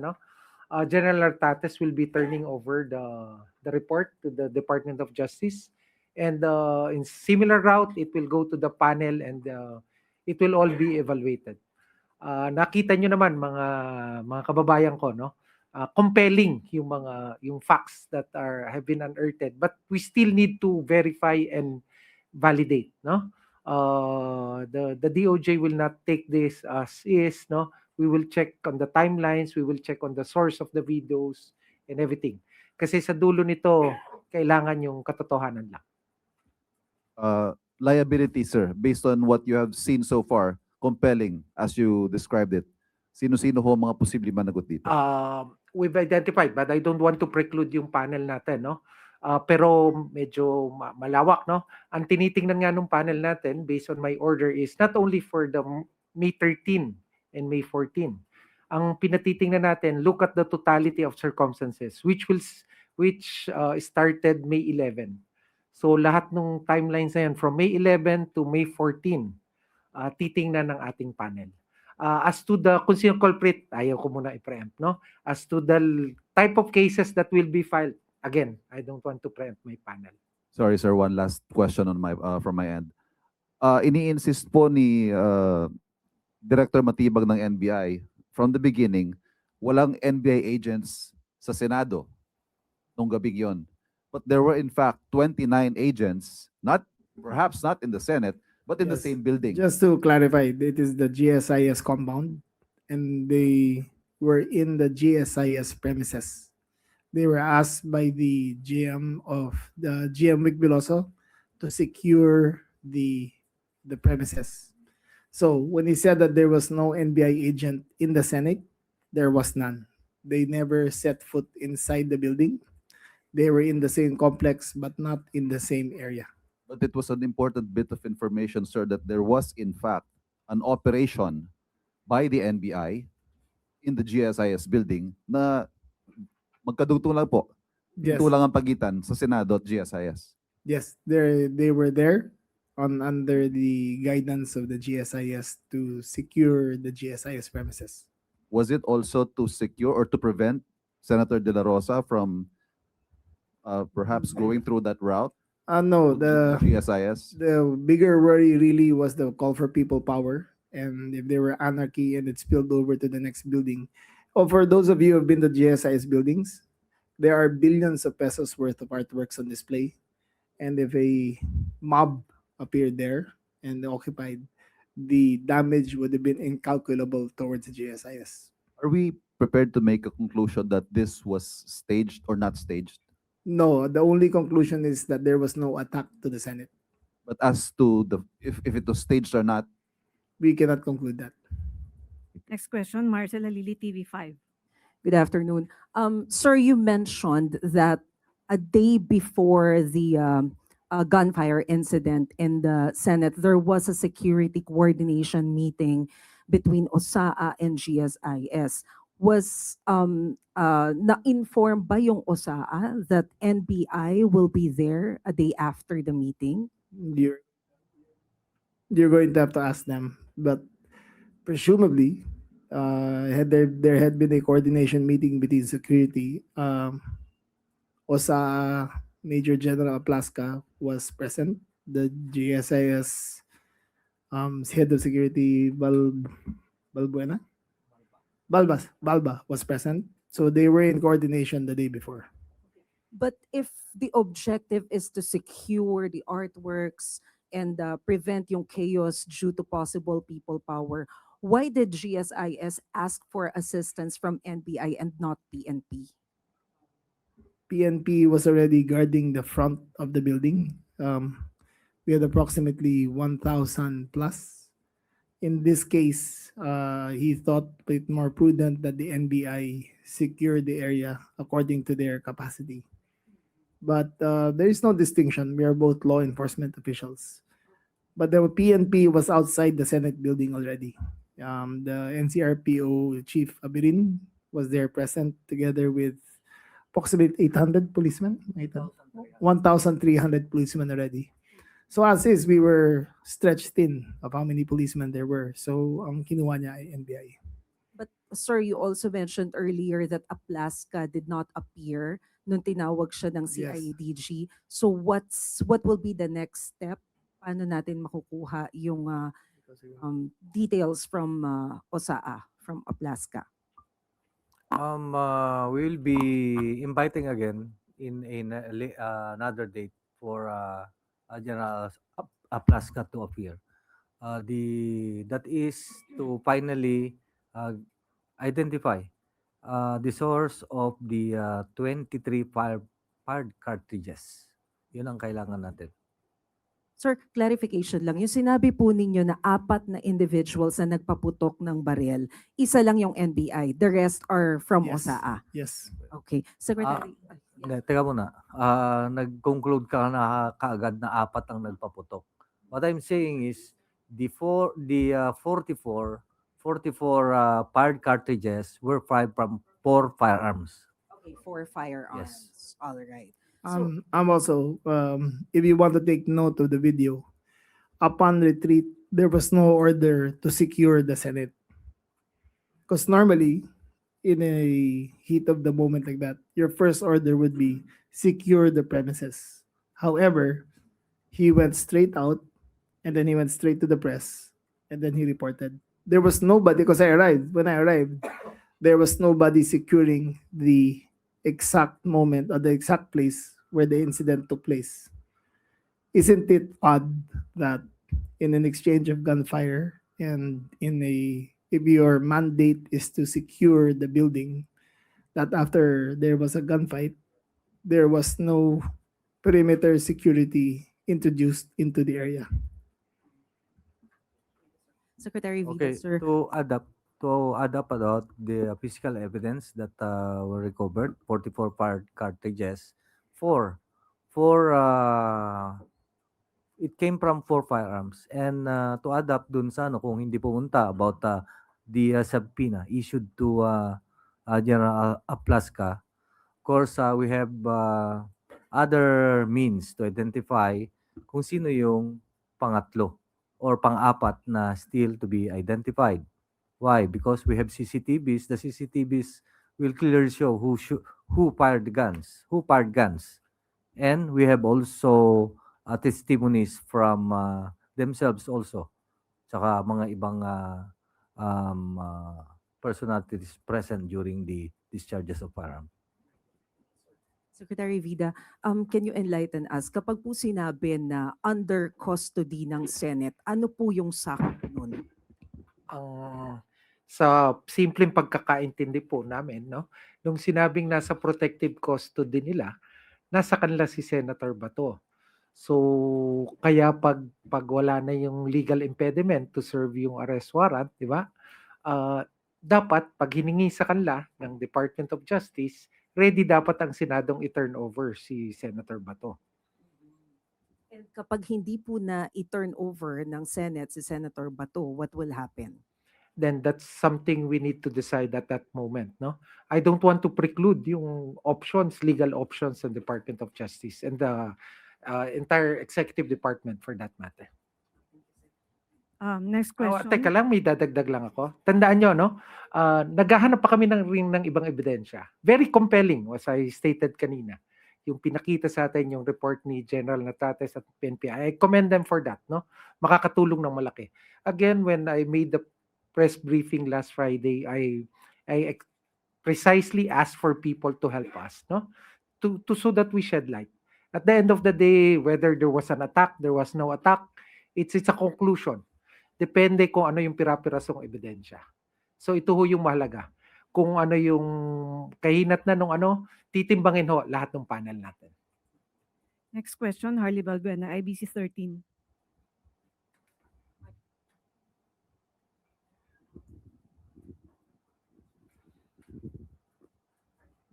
General Artates will be turning over the report to the Department of Justice. And in similar route, it will go to the panel and it will all be evaluated. Nakita nyo naman mga kababayan ko, no? Compelling yung facts that have been unearthed, but we still need to verify and validate, no? The DOJ will not take this as is, no? We will check on the timelines, we will check on the source of the videos and everything. Kasi sa dulo nito, kailangan yung katotohanan lang. Liability, sir, based on what you have seen so far, compelling as you described it. Sino-sino ho mga posibleng managot dito? We've identified, but I don't want to preclude yung panel natin, no? Pero medyo malawak, no? Ang tinitingnan nga ng panel natin, based on my order, is not only for the May 13 and May 14. Ang pinatitingnan natin, look at the totality of circumstances, which started May 11. So lahat ng timelines na yan, from May 11 to May 14, titingnan ng ating panel. As to the kung sino culprit, ayaw ko muna i-preempt, no? As to the type of cases that will be filed, again, I don't want to preempt my panel. Sorry, sir, one last question on my from my end. Ini-insist po ni Director Matibag ng NBI from the beginning, walang NBI agents sa Senado nung gabing yon. But there were in fact 29 agents, perhaps not in the Senate, but in the Yes. same building. Just to clarify, it is the GSIS compound, and they were in the GSIS premises. They were asked by the GM Vic Veloso to secure the premises. So when he said that there was no NBI agent in the Senate, there was none. They never set foot inside the building. They were in the same complex, but not in the same area. But it was an important bit of information, sir, that there was in fact an operation by the NBI in the GSIS building na magkadugtong lang po. Yes. Ito lang ang pagitan sa Senado at GSIS. Yes, they were there under the guidance of the GSIS to secure the GSIS premises. was it also to secure or to prevent Senator De La Rosa from perhaps going through that route No, to GSIS? the bigger worry really was the call for people power, and if there were anarchy and it spilled over to the next building. Oh, for those of you who have been to GSIS buildings, there are billions of pesos worth of artworks on display, and if a mob appeared there and occupied, the damage would have been incalculable towards the GSIS. Are we prepared to make a conclusion that this was staged or not staged? No, the only conclusion is that there was no attack to the Senate. But as to the if it was staged or not, We cannot conclude that. Next question, Marcela Lili, TV5. Good afternoon. Sir, you mentioned that a day before the gunfire incident in the Senate, there was a security coordination meeting between OSAA and GSIS. Was na-inform ba yung OSAA that NBI will be there a day after the meeting? You're going to have to ask them, but presumably, had there had been a coordination meeting between security, OSA Major General Plaska was present. The GSIS head of security Balbuena Balba was present. So they were in coordination the day before. But if the objective is to secure the artworks and prevent yung chaos due to possible people power, why did GSIS ask for assistance from NBI and not PNP? PNP was already guarding the front of the building. We had approximately 1,000 plus. In this case, he thought it more prudent that the NBI secure the area according to their capacity. But there is no distinction. We are both law enforcement officials. But the PNP was outside the Senate building already. The NCRPO Chief Abirin was there present together with approximately 800 policemen, 1,300 policemen already. So as is, we were stretched thin of how many policemen there were. So ang kinuha niya ay NBI. But sir, you also mentioned earlier that Aplaska did not appear nung tinawag siya ng Yes. CIDG. So what will be the next step? Paano natin makukuha yung details from OSAA, from Aplaska? We will be inviting again in another date for General Aplaska to appear. That is to finally identify the source of the 23 fired cartridges. Yun ang kailangan natin. Sir, clarification lang. Yung sinabi po ninyo na 4 na individuals na nagpaputok ng baril, isa lang yung NBI. The rest are from Yes. OSAA. Yes. Okay. Secretary. Hindi, teka muna. Nag-conclude ka na kaagad na 4 ang nagpaputok. What I'm saying is the 44 fired cartridges were fired from 4 firearms. Okay, 4 firearms. All right. I'm also, if you want to take note of the video, upon retreat, there was no order to secure the Senate. Because normally, in a heat of the moment like that, your first order would be secure the premises. However, he went straight out, and then he went straight to the press, and then he reported. There was nobody, because when I arrived, there was nobody securing the exact moment or the exact place where the incident took place. Isn't it odd that in an exchange of gunfire and if your mandate is to secure the building, that after there was a gunfight, there was no perimeter security introduced into the area? Secretary Okay, Vida, sir. to add up about the physical evidence that were recovered, 44 fired cartridges, it came from 4 firearms. And to add up dun sa kung hindi pumunta about the subpoena issued to General Aplaska, of course, we have other means to identify kung sino yung pangatlo or pang-apat na still to be identified. Why? Because we have CCTVs. The CCTVs will clearly show who fired the guns, and we have also testimonies from themselves also, tsaka mga ibang personalities present during the discharges of firearm. Secretary Vida, can you enlighten us? Kapag po sinabi na under custody ng Senate, ano po yung sakop nun? Sa simpleng pagkakaintindi po namin, no, nung sinabing nasa protective custody nila, nasa kanila si Senator Bato. So, kaya pag wala na yung legal impediment to serve yung arrest warrant, di ba? Dapat pag hiningi sa kanila ng Department of Justice, ready dapat ang Senadong i-turn over si Senator Bato. And kapag hindi po na i-turn over ng Senate si Senator Bato, what will happen? Then that's something we need to decide at that moment, no? I don't want to preclude yung options, legal options ng Department of Justice and the entire executive department for that matter. Next question. Teka lang, may dadagdag lang ako. Tandaan nyo, no? Naghahanap pa kami ng ibang ebidensya. Very compelling, as I stated kanina. Yung pinakita sa atin yung report ni General Natates at PNP. I commend them for that, no? Makakatulong ng malaki. Again, when I made the press briefing last Friday, I precisely asked for people to help us, no? To so that we shed light. At the end of the day, whether there was an attack, there was no attack, it's a conclusion. Depende kung ano yung pira-pirasong ebidensya. So ito ho yung mahalaga. Kung ano yung kahinat na nung ano, titimbangin ho lahat ng panel natin. Next question, Harley Balbuena, IBC 13.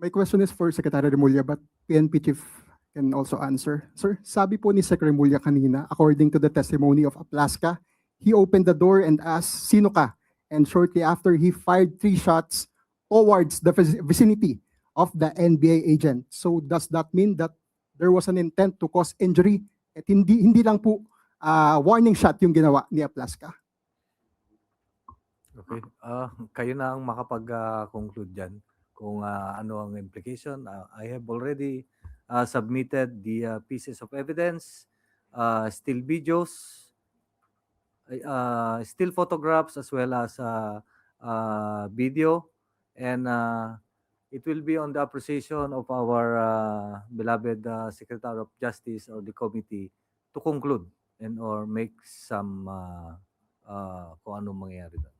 My question is for Secretary Remulla, but PNP Chief can also answer. Sir, sabi po ni Secretary Remulla kanina, according to the testimony of Aplaska, he opened the door and asked, "Sino ka?" And shortly after, he fired 3 shots towards the vicinity of the NBA agent. So does that mean that there was an intent to cause injury at hindi lang po warning shot yung ginawa ni Aplaska? Okay. Kayo na ang makapag-conclude dyan kung ano ang implication. I have already submitted the pieces of evidence, still videos, still photographs, as well as video, and it will be on the appreciation of our beloved Secretary of Justice or the committee to conclude and or make some kung anong mangyayari doon.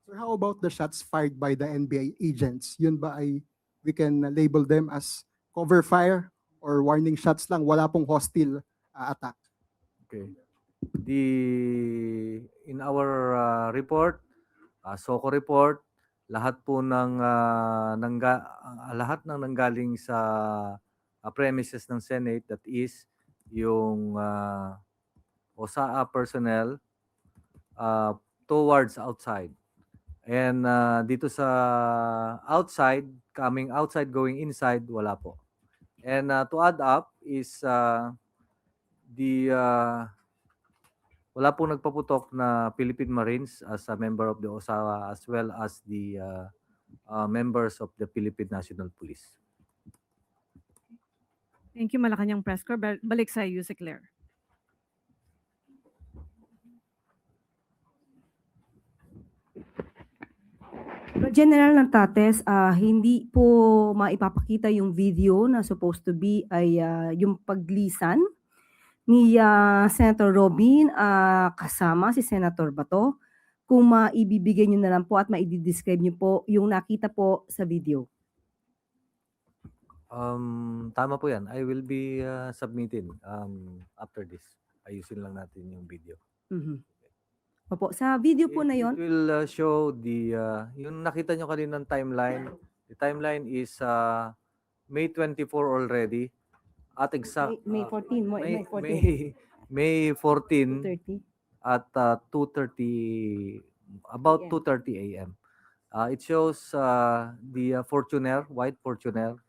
Sir, how about the shots fired by the NBA agents? Yun ba ay we can label them as cover fire or warning shots lang, wala pong hostile attack? Okay. In our report, SOCO report, lahat po ng lahat ng nanggaling sa premises ng Senate, that is yung OSAA personnel towards outside. And dito sa outside, coming outside, going inside, wala po. And to add up is wala pong nagpaputok na Philippine Marines as a member of the OSAA, as well as the members of the Philippine National Police. Thank you, Malacanang Press Corps. Balik sa iyo, Claire. General Natates, hindi po maipapakita yung video na supposed to be ay yung paglisan ni Senator Robin kasama si Senator Bato. Kung maibibigay nyo na lang po at maidi-describe nyo po yung nakita po sa video. Tama po yan. I will be submitting after this. Ayusin lang natin yung video. Opo, sa video po na yon. It will show the, yung nakita nyo kaninang timeline. The timeline is May 24 already. At exact, May 14. May 14 30. at 2:30, about 2:30 a.m. It shows the Fortuner, white Fortuner,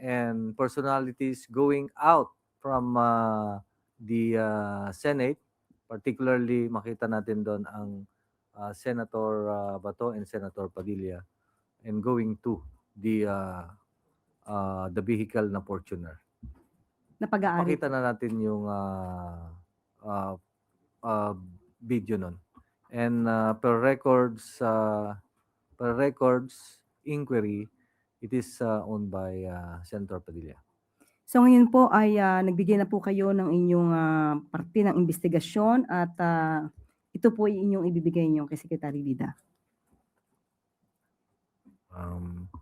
and personalities going out from the Senate. Particularly, makita natin doon ang Senator Bato and Senator Padilla and going to the vehicle na Fortuner. Na pag-aari. Pakita na natin yung video nun. And per records inquiry, it is owned by Senator Padilla. So ngayon po ay nagbigay na po kayo ng inyong parte ng investigasyon at ito po ay inyong ibibigay niyo kay Secretary Vida.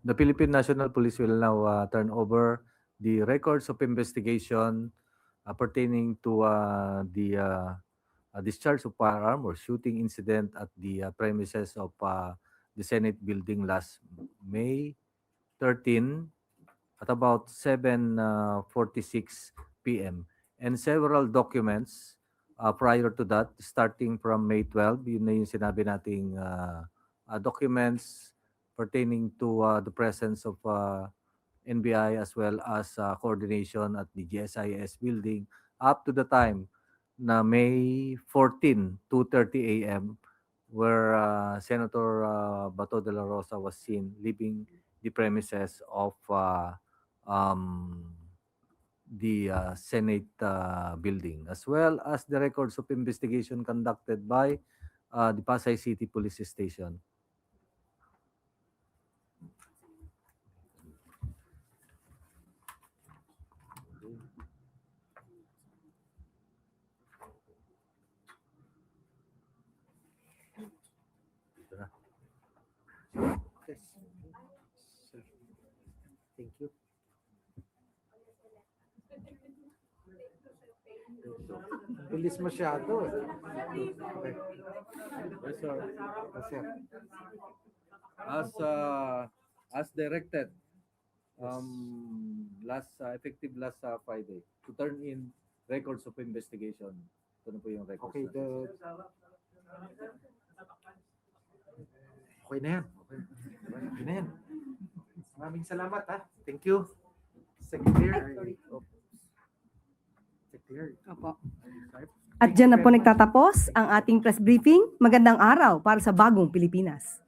The Philippine National Police will now turn over the records of investigation pertaining to the discharge of firearm or shooting incident at the premises of the Senate building last May 13 at about 7:46 p.m. and several documents prior to that starting from May 12. Yun na yung sinabi nating documents pertaining to the presence of NBI as well as coordination at the GSIS building up to the time na May 14, 2:30 a.m. where Senator Bato de la Rosa was seen leaving the premises of the Senate building, as well as the records of investigation conducted by the Pasay City Police Station. Yes. Sir. Thank you. Bilis masyado. Okay. Yes, sir. Yes, sir. As directed effective last Friday to turn in records of investigation. Ito na po yung records. Okay, natin. Okay na yan. Okay na yan. Maraming salamat ha. Thank you. Secretary. Secretary. Opo. At dyan na po nagtatapos ang ating press briefing. Magandang araw para sa bagong Pilipinas.